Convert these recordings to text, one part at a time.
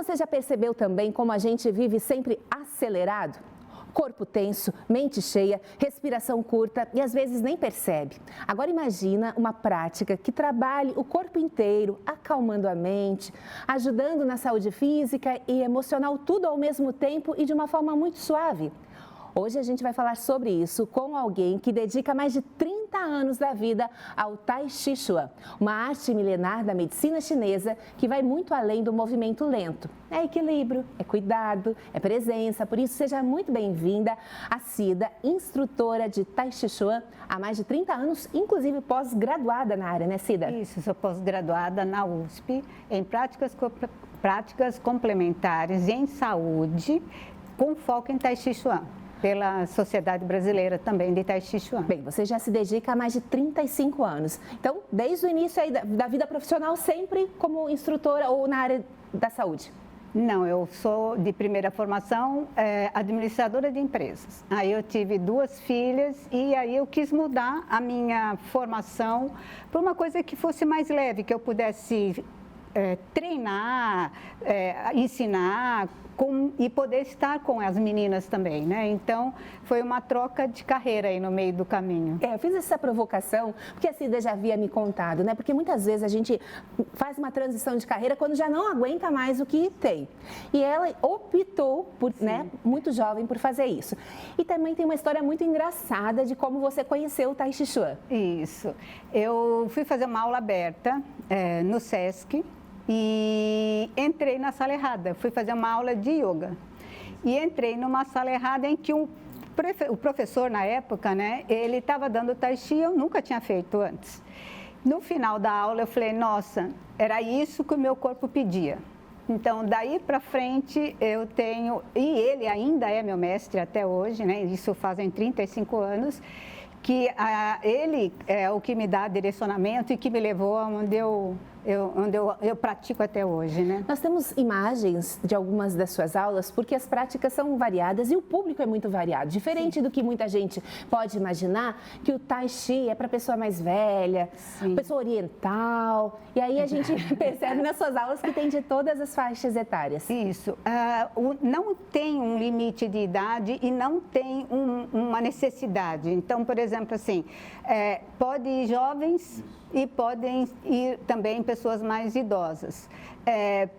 você já percebeu também como a gente vive sempre acelerado? Corpo tenso, mente cheia, respiração curta e às vezes nem percebe. Agora imagina uma prática que trabalhe o corpo inteiro, acalmando a mente, ajudando na saúde física e emocional, tudo ao mesmo tempo e de uma forma muito suave. Hoje a gente vai falar sobre isso com alguém que dedica mais de 30 anos da vida ao Tai Chi Chuan, uma arte milenar da medicina chinesa que vai muito além do movimento lento. É equilíbrio, é cuidado, é presença, por isso seja muito bem-vinda a Cida, instrutora de Tai Chi Chuan há mais de 30 anos, inclusive pós-graduada na área, né Cida? Isso, sou pós-graduada na USP em práticas complementares em saúde, com foco em Tai Chi Chuan, pela Sociedade Brasileira também de Tai Chi Chuan. Bem, você já se dedica há mais de 35 anos. Então, desde o início aí da vida profissional, sempre como instrutora ou na área da saúde? Não, eu sou de primeira formação administradora de empresas. Aí eu tive 2 filhas e aí eu quis mudar a minha formação para uma coisa que fosse mais leve, que eu pudesse treinar, ensinar e poder estar com as meninas também, né? Então, foi uma troca de carreira aí no meio do caminho. Eu fiz essa provocação porque a Cida já havia me contado, né? Porque muitas vezes a gente faz uma transição de carreira quando já não aguenta mais o que tem. E ela optou, né, muito jovem, por fazer isso. E também tem uma história muito engraçada de como você conheceu o Tai Chi Chuan. Isso. Eu fui fazer uma aula aberta no SESC, e entrei na sala errada, fui fazer uma aula de yoga. E entrei numa sala errada em que o professor, na época, né, ele estava dando Tai Chi, eu nunca tinha feito antes. No final da aula, eu falei, nossa, era isso que o meu corpo pedia. Então, daí para frente, eu tenho... E ele ainda é meu mestre até hoje, né, isso fazem 35 anos, que ele é o que me dá direcionamento e que me levou aonde eu pratico até hoje, né? Nós temos imagens de algumas das suas aulas, porque as práticas são variadas e o público é muito variado. Diferente do que muita gente pode imaginar, que o Tai Chi é para pessoa mais velha, pessoa oriental. E aí a gente percebe nas suas aulas que tem de todas as faixas etárias. Isso. Não tem um limite de idade e não tem uma necessidade. Então, por exemplo, assim, pode ir jovens e podem ir também pessoas mais idosas.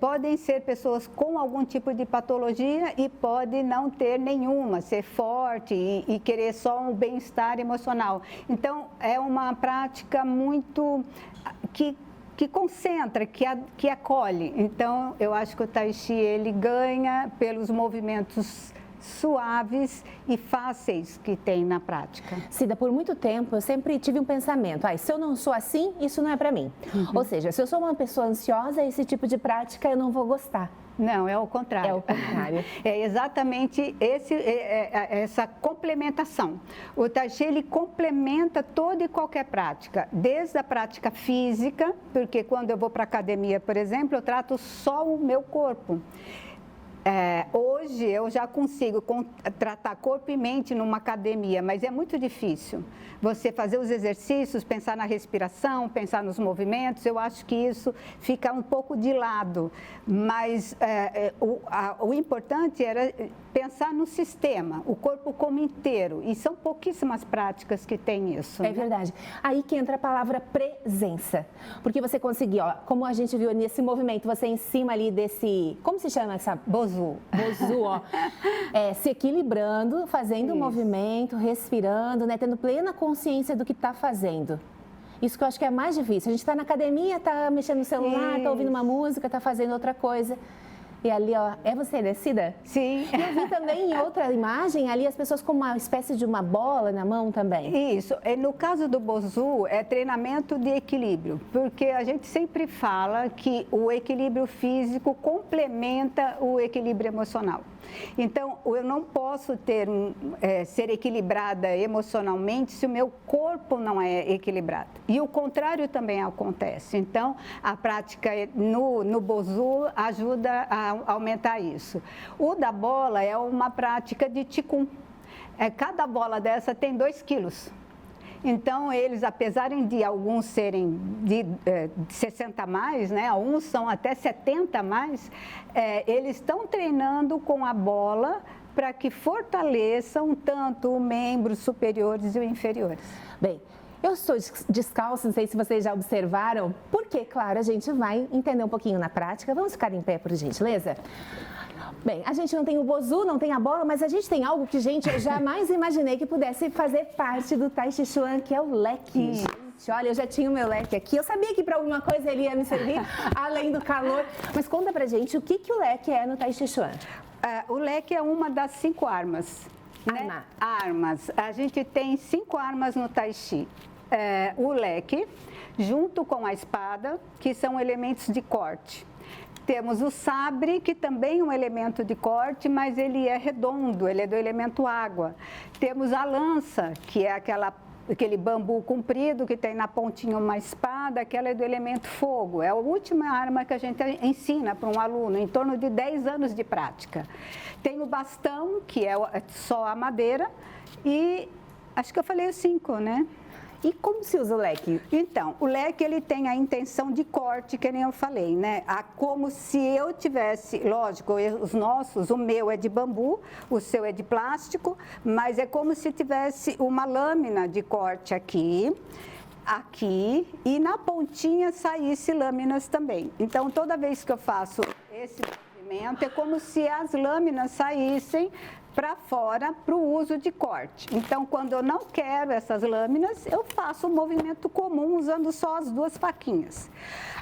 Podem ser pessoas com algum tipo de patologia e pode não ter nenhuma, ser forte e querer só um bem-estar emocional. Então, é uma prática muito que concentra, que acolhe. Então, eu acho que o Tai Chi, ele ganha pelos movimentos suaves e fáceis que tem na prática. Cida, por muito tempo eu sempre tive um pensamento, se eu não sou assim, isso não é para mim. Ou seja, se eu sou uma pessoa ansiosa, esse tipo de prática eu não vou gostar. Não, é o contrário. É o contrário. É exatamente essa complementação. O Tai Chi, ele complementa toda e qualquer prática, desde a prática física, porque quando eu vou para a academia, por exemplo, eu trato só o meu corpo. Hoje eu já consigo tratar corpo e mente numa academia, mas é muito difícil. Você fazer os exercícios, pensar na respiração, pensar nos movimentos, eu acho que isso fica um pouco de lado. Mas o importante era pensar no sistema, o corpo como inteiro. E são pouquíssimas práticas que têm isso. É verdade. Aí que entra a palavra presença. Porque você conseguiu, como a gente viu nesse movimento, você em cima ali desse... Como se chama essa... Bozu, ó. Se equilibrando, fazendo o movimento, respirando, né? Tendo plena consciência do que está fazendo. Isso que eu acho que é mais difícil. A gente está na academia, está mexendo no celular, está ouvindo uma música, está fazendo outra coisa. E ali, ó, é você, né, Cida? Sim. E eu vi também em outra imagem, ali as pessoas com uma espécie de uma bola na mão também. Isso. No caso do Bozu, é treinamento de equilíbrio, porque a gente sempre fala que o equilíbrio físico complementa o equilíbrio emocional. Então, eu não posso ser equilibrada emocionalmente se o meu corpo não é equilibrado. E o contrário também acontece. Então, a prática no Bozu ajuda a aumentar isso. O da bola é uma prática de Qigong. Cada bola dessa tem 2 quilos. Então, eles, apesar de alguns serem de 60 a mais, né? Alguns são até 70 a mais, eles estão treinando com a bola para que fortaleçam tanto os membros superiores e os inferiores. Bem, eu estou descalço, não sei se vocês já observaram, porque, claro, a gente vai entender um pouquinho na prática. Vamos ficar em pé, por gentileza? Bem, a gente não tem o bozu, não tem a bola, mas a gente tem algo que, gente, eu jamais imaginei que pudesse fazer parte do Tai Chi Chuan, que é o leque. Gente, olha, eu já tinha o meu leque aqui. Eu sabia que para alguma coisa ele ia me servir, além do calor. Mas conta pra gente o que o leque é no Tai Chi Chuan. O leque é uma das 5 armas. Né? Armas. A gente tem 5 armas no Tai Chi. O leque, junto com a espada, que são elementos de corte. Temos o sabre, que também é um elemento de corte, mas ele é redondo, ele é do elemento água. Temos a lança, que é aquele bambu comprido que tem na pontinha uma espada, que ela é do elemento fogo. É a última arma que a gente ensina para um aluno, em torno de 10 anos de prática. Tem o bastão, que é só a madeira, e acho que eu falei os 5, né? E como se usa o leque? Então, o leque ele tem a intenção de corte, que nem eu falei, né? Como se eu tivesse, lógico, o meu é de bambu, o seu é de plástico, mas é como se tivesse uma lâmina de corte aqui, e na pontinha saísse lâminas também. Então, toda vez que eu faço esse movimento, é como se as lâminas saíssem para fora para o uso de corte. Então, quando eu não quero essas lâminas, eu faço um movimento comum usando só as 2 faquinhas.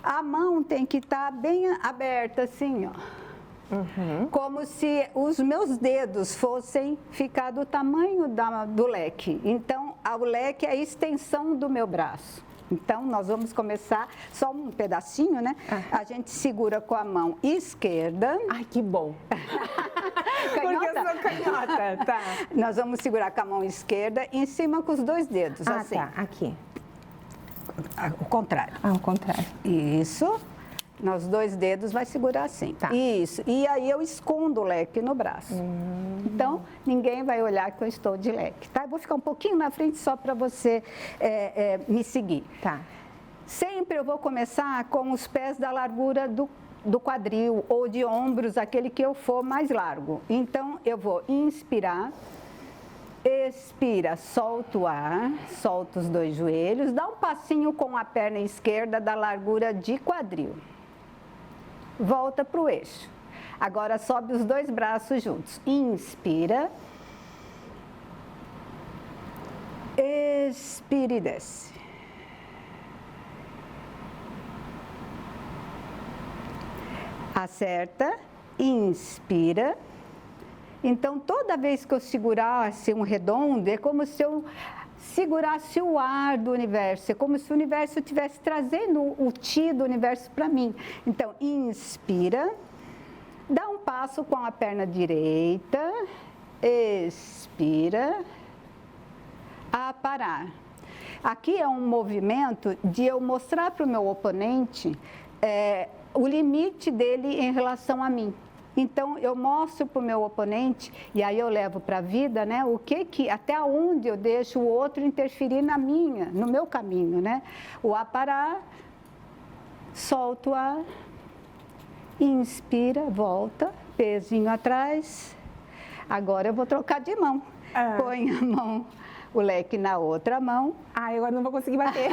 A mão tem que estar bem aberta assim, ó. Como se os meus dedos fossem ficar do tamanho do leque. Então, o leque é a extensão do meu braço. Então, nós vamos começar só um pedacinho, né? A gente segura com a mão esquerda. Ai, que bom! Porque eu sou canhota, tá. Nós vamos segurar com a mão esquerda em cima com os 2 dedos, assim. Tá, aqui. O contrário. O contrário. Isso. Nos 2 dedos vai segurar assim. Tá. Isso. E aí eu escondo o leque no braço. Então, ninguém vai olhar que eu estou de leque, tá? Eu vou ficar um pouquinho na frente só para você me seguir. Tá. Sempre eu vou começar com os pés da largura do quadril ou de ombros, aquele que eu for mais largo. Então, eu vou inspirar, expira, solta o ar, solta os 2 joelhos, dá um passinho com a perna esquerda da largura de quadril. Volta para o eixo. Agora sobe os 2 braços juntos. Inspira. Expira e desce. Acerta. Inspira. Então, toda vez que eu segurasse um redondo, é como se eu segurasse o ar do universo, é como se o universo estivesse trazendo o Ti do universo para mim. Então, inspira, dá um passo com a perna direita, expira, a parar. Aqui é um movimento de eu mostrar para o meu oponente o limite dele em relação a mim. Então, eu mostro para o meu oponente, e aí eu levo para a vida, né, até onde eu deixo o outro interferir no meu caminho, né? O ar parar, solta o ar, inspira, volta, pezinho atrás. Agora eu vou trocar de mão. Põe a mão, o leque na outra mão. Agora não vou conseguir bater.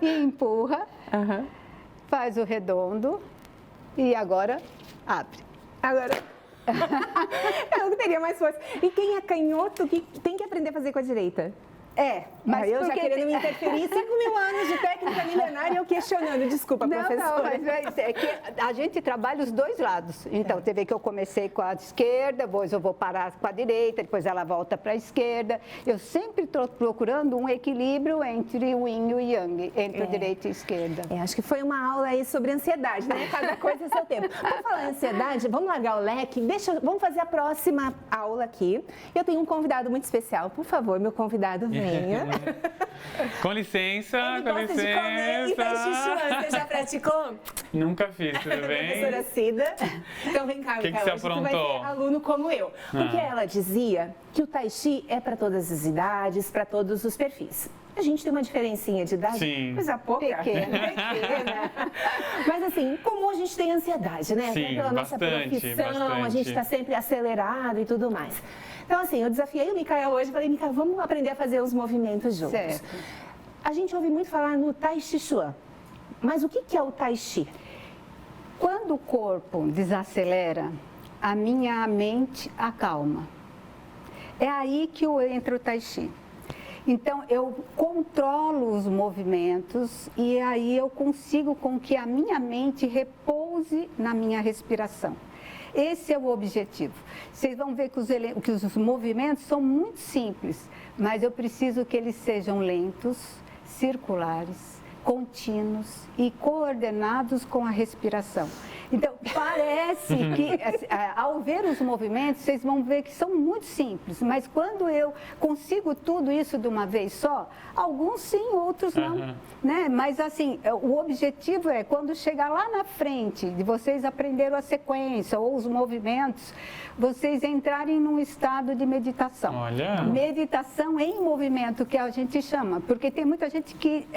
E empurra, faz o redondo e agora abre. Agora, eu teria mais força. E quem é canhoto tem que aprender a fazer com a direita? Mas eu já querendo me interferir, 5.000 anos de técnica milenária, eu questionando. Desculpa, professora. Não, mas é que a gente trabalha os 2 lados. Então, você vê que eu comecei com a esquerda, depois eu vou parar com a direita, depois ela volta para a esquerda. Eu sempre estou procurando um equilíbrio entre o yin e o yang, entre a direita e a esquerda. Acho que foi uma aula aí sobre ansiedade, né? Cada coisa é seu tempo. Por falar em ansiedade, vamos largar o leque, vamos fazer a próxima aula aqui. Eu tenho um convidado muito especial. Por favor, meu convidado, venha. Com licença, Ele gosta de comer e Tai Chi Chuan. Você já praticou? Nunca fiz, tudo bem? Professora Cida. Então vem cá, que você aprontou? Vai ser aluno como eu. Porque ela dizia que o Tai Chi é para todas as idades, para todos os perfis. A gente tem uma diferencinha de idade, Sim. coisa pouca. Pequena. Mas assim, em comum a gente tem ansiedade, né? Sim, Pela nossa bastante, profissão, a bastante. gente está sempre acelerado e tudo mais. Então assim, eu desafiei o Micael hoje, falei, Micael, vamos aprender a fazer os movimentos juntos. Certo. A gente ouve muito falar no Tai Chi Chuan, mas o que é o Tai Chi? Quando o corpo desacelera, a minha mente acalma. É aí que entra o Tai Chi. Então, eu controlo os movimentos e aí eu consigo com que a minha mente repouse na minha respiração. Esse é o objetivo. Vocês vão ver que os movimentos são muito simples, mas eu preciso que eles sejam lentos, circulares, contínuos e coordenados com a respiração. Então, parece que, ao ver os movimentos, vocês vão ver que são muito simples, mas quando eu consigo tudo isso de uma vez só, alguns sim, outros não, né? Mas, assim, o objetivo é, quando chegar lá na frente, de vocês aprenderam a sequência ou os movimentos, vocês entrarem num estado de meditação. Olha. Meditação em movimento, que a gente chama, porque tem muita gente que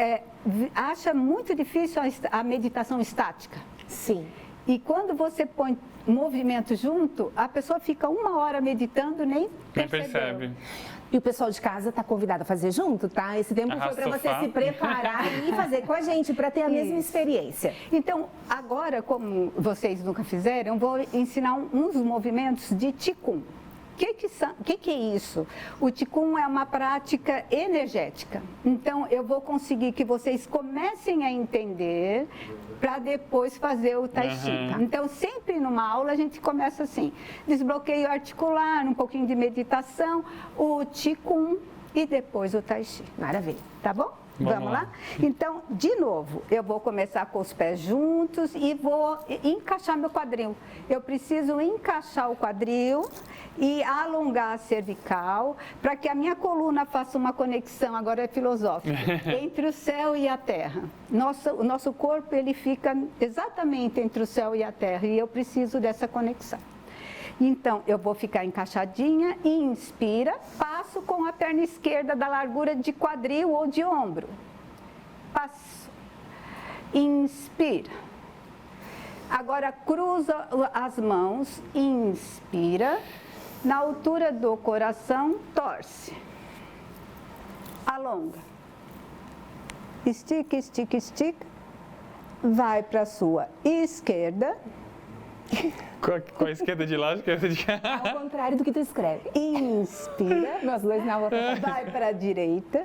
acha muito difícil a meditação estática. Sim. E quando você põe movimento junto, a pessoa fica 1 hora meditando, nem percebe. E o pessoal de casa está convidado a fazer junto, tá? Esse tempo foi para você se preparar e fazer com a gente, para ter a mesma experiência. Então, agora, como vocês nunca fizeram, eu vou ensinar uns movimentos de Qigong. O que é isso? O Qigong é uma prática energética. Então, eu vou conseguir que vocês comecem a entender para depois fazer o Tai Chi. Então, sempre numa aula a gente começa assim, desbloqueio articular, um pouquinho de meditação, o Qigong e depois o Tai Chi. Maravilha. Tá bom? Vamos lá? Então, de novo, eu vou começar com os pés juntos e vou encaixar meu quadril. Eu preciso encaixar o quadril e alongar a cervical para que a minha coluna faça uma conexão, agora é filosófica, entre o céu e a terra. O nosso corpo, ele fica exatamente entre o céu e a terra e eu preciso dessa conexão. Então, eu vou ficar encaixadinha, inspira, passo com a perna esquerda da largura de quadril ou de ombro. Passo, inspira. Agora, cruza as mãos, inspira, na altura do coração, torce. Alonga. Estica, estica, estica. Vai para a sua esquerda. Com a esquerda de lá, a esquerda de cá. Ao contrário do que tu escreve. Inspira. Nós dois na outra. Vai para a direita.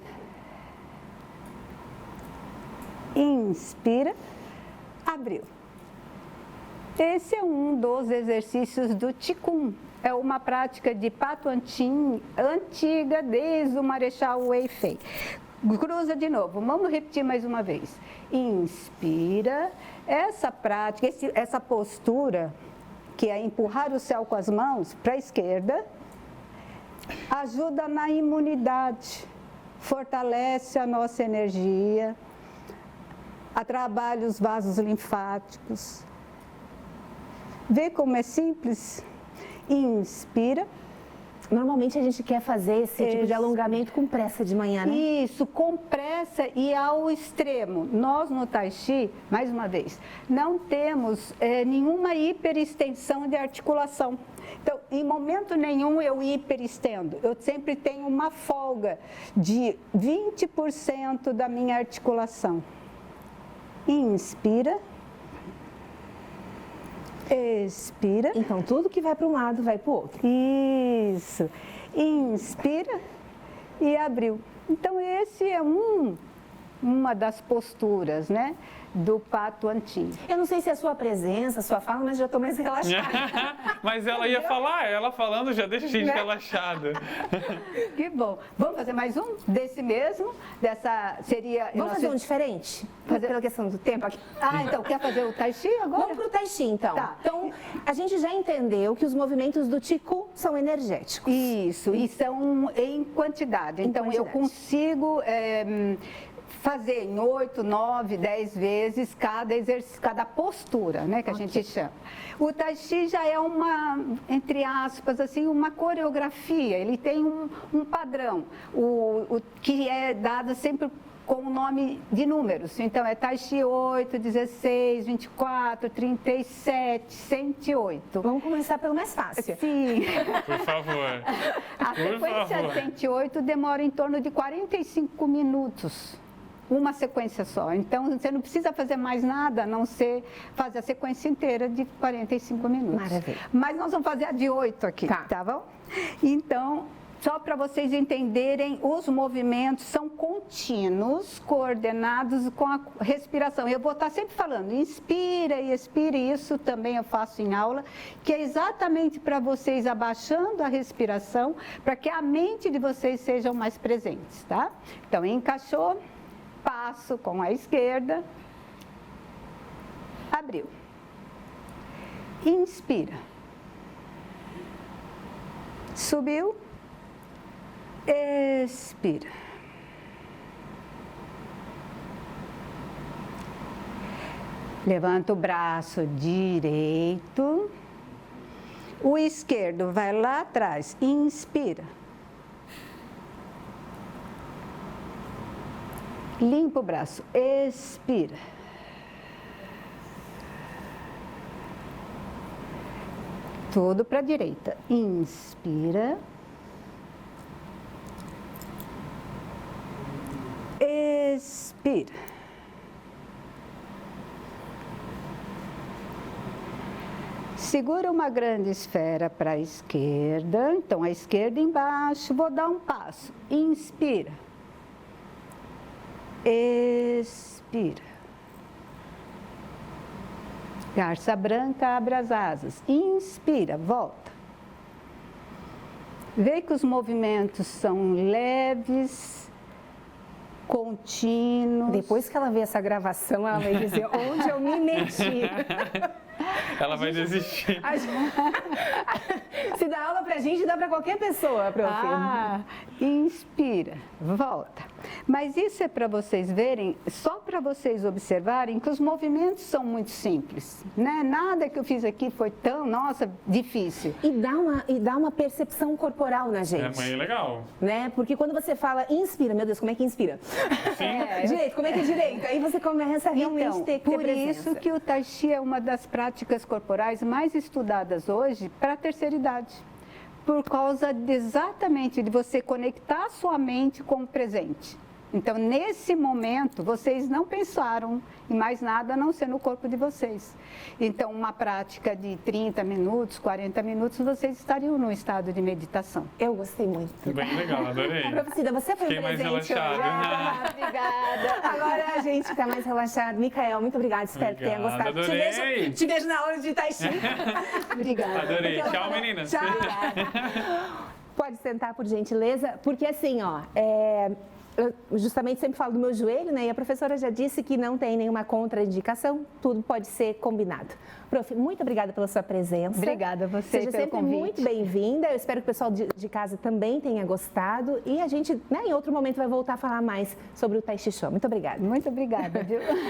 Inspira. Abriu. Esse é um dos exercícios do Qigong. É uma prática de Pato Antim antiga desde o Marechal Wei Fei. Cruza de novo. Vamos repetir mais uma vez. Inspira. Essa prática, essa postura, que é empurrar o céu com as mãos para a esquerda, ajuda na imunidade, fortalece a nossa energia, trabalha os vasos linfáticos. Vê como é simples? Inspira. Normalmente a gente quer fazer esse tipo de alongamento com pressa de manhã, né? Isso, com pressa e ao extremo. Nós no Tai Chi, mais uma vez, não temos nenhuma hiperextensão de articulação. Então, em momento nenhum eu hiperestendo. Eu sempre tenho uma folga de 20% da minha articulação. Inspira. Expira. Então, tudo que vai para um lado vai para o outro. Isso. Inspira e abriu. Então, esse é uma das posturas, né, do Pato Antim. Eu não sei se é a sua presença, a sua fala, mas já estou mais relaxada. Mas ela ia falar, ela falando já deixa a gente Né? relaxada. Que bom. Vamos fazer mais um desse mesmo? Dessa seria... Vamos fazer um diferente? Pela questão do tempo aqui. Ah, então, quer fazer o Tai Chi agora? Vamos para o Tai Chi, então. Tá. Então, a gente já entendeu que os movimentos do Qigong são energéticos. Isso, e são em quantidade. Então, eu quantidade. consigo fazer em 8, 9, 10 vezes cada exercício, cada postura, né, que a gente chama. O Tai Chi já é uma, entre aspas, assim, uma coreografia, ele tem um padrão, que é dado sempre com o nome de números. Então, é Tai Chi 8, 16, 24, 37, 108. Vamos começar pelo mais fácil. Sim. Por favor. A sequência 108 demora em torno de 45 minutos. Uma sequência só. Então, você não precisa fazer mais nada, a não ser fazer a sequência inteira de 45 minutos. Maravilha. Mas nós vamos fazer a de 8 aqui, tá bom? Então, só para vocês entenderem, os movimentos são contínuos, coordenados com a respiração. Eu vou estar sempre falando, inspira e expira, e isso também eu faço em aula, que é exatamente para vocês abaixando a respiração, para que a mente de vocês sejam mais presentes, tá? Então, encaixou, passo com a esquerda, abriu, inspira, subiu, expira. Levanta o braço direito. O esquerdo vai lá atrás. Inspira. Limpa o braço. Expira. Tudo para a direita. Inspira. Expira. Segura uma grande esfera para a esquerda. Então, a esquerda embaixo. Vou dar um passo. Inspira. Expira. Garça branca, abre as asas. Inspira, volta. Vê que os movimentos são leves, contínuos. Depois que ela ver essa gravação, ela vai dizer onde eu me meti. Ela vai desistir. Se dá aula pra gente, dá pra qualquer pessoa, prof. Inspira, volta. Mas isso é para vocês verem, só para vocês observarem que os movimentos são muito simples, né? Nada que eu fiz aqui foi tão, nossa, difícil. E dá uma percepção corporal na gente. É, mãe, é legal. Né? Porque quando você fala inspira, meu Deus, como é que inspira? Direito, como é que é direito? Aí você começa a realmente Então, ter que ter por presença. isso que o Tai Chi é uma das práticas corporais mais estudadas hoje para a terceira idade. Por causa exatamente de você conectar a sua mente com o presente. Então, nesse momento, vocês não pensaram em mais nada a não ser no corpo de vocês. Então, uma prática de 30 minutos, 40 minutos, vocês estariam num estado de meditação. Eu gostei muito. Bem legal, adorei. Professora, você foi Fiquei um mais presente relaxado. hoje. Obrigada. Agora a gente está mais relaxado. Micael, muito obrigada. Espero que tenha Obrigado, gostado. adorei. Te vejo na aula de Tai Chi. Obrigada. Adorei. Tchau, meninas. Tchau. Pode sentar, por gentileza, porque assim, ó, eu justamente sempre falo do meu joelho, né? E a professora já disse que não tem nenhuma contraindicação, tudo pode ser combinado. Prof, muito obrigada pela sua presença. Obrigada a você Seja pelo sempre convite. muito bem-vinda. Eu espero que o pessoal de casa também tenha gostado. E a gente, né, em outro momento, vai voltar a falar mais sobre o Tai Chi Chuan. Muito obrigada. Muito obrigada, viu?